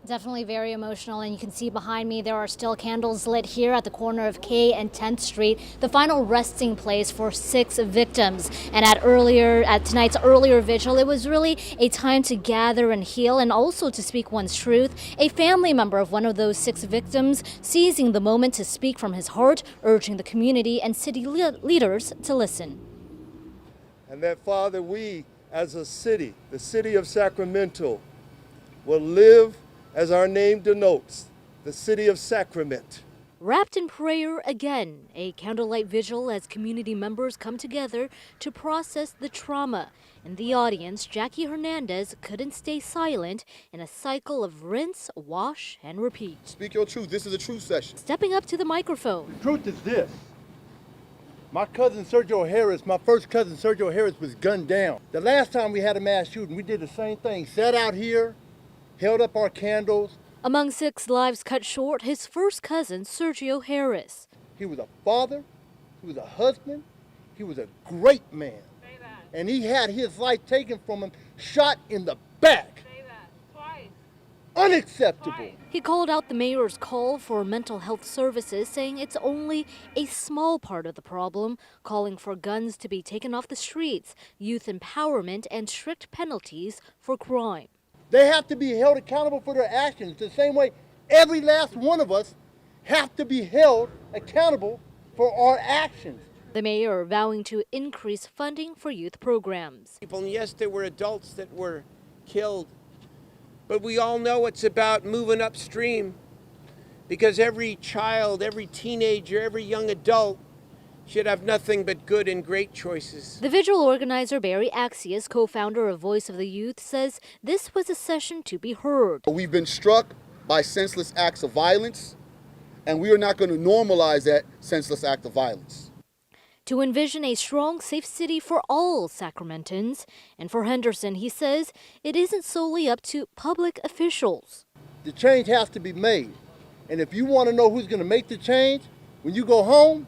Definitely very emotional, and you can see behind me there are still candles lit here at the corner of K and 10th Street, the final resting place for 6 victims. And at tonight's earlier vigil, it was really a time to gather and heal and also to speak one's truth. A family member of one of those 6 victims seizing the moment to speak from his heart, urging the community and city leaders to listen. And that, Father, we as a city, the city of Sacramento, will live as our name denotes, the city of Sacrament. Wrapped in prayer again, a candlelight vigil as community members come together to process the trauma. In the audience, Jackie Hernandez couldn't stay silent in a cycle of rinse, wash, and repeat. Speak your truth. This is a truth session. Stepping up to the microphone. The truth is this. My cousin Sergio Harris, my first cousin Sergio Harris, was gunned down. The last time we had a mass shooting, we did the same thing. Sat out here, held up our candles. Among 6 lives cut short, his first cousin, Sergio Harris. He was a father, he was a husband, he was a great man. Say that. And he had his life taken from him, shot in the back. Say that. Twice. Unacceptable. Twice. He called out the mayor's call for mental health services, saying it's only a small part of the problem, calling for guns to be taken off the streets, youth empowerment, and strict penalties for crime. They have to be held accountable for their actions, the same way every last one of us have to be held accountable for our actions. The mayor vowing to increase funding for youth programs. And yes, there were adults that were killed, but we all know it's about moving upstream, because every child, every teenager, every young adult should have nothing but good and great choices. The vigil organizer Barry Axius, co-founder of Voice of the Youth, says this was a session to be heard. We've been struck by senseless acts of violence, and we are not going to normalize that senseless act of violence. To envision a strong, safe city for all Sacramentans. And for Henderson, he says it isn't solely up to public officials. The change has to be made. And if you want to know who's going to make the change, when you go home,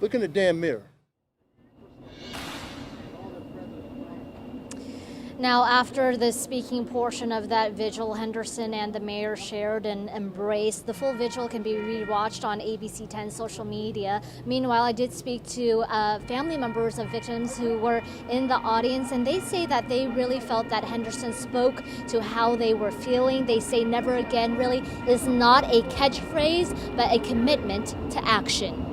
look in the damn mirror. Now, after the speaking portion of that vigil, Henderson and the mayor shared an embrace. The full vigil can be rewatched on ABC 10 social media. Meanwhile, I did speak to family members of victims who were in the audience, and they say that they really felt that Henderson spoke to how they were feeling. They say never again really is not a catchphrase, but a commitment to action.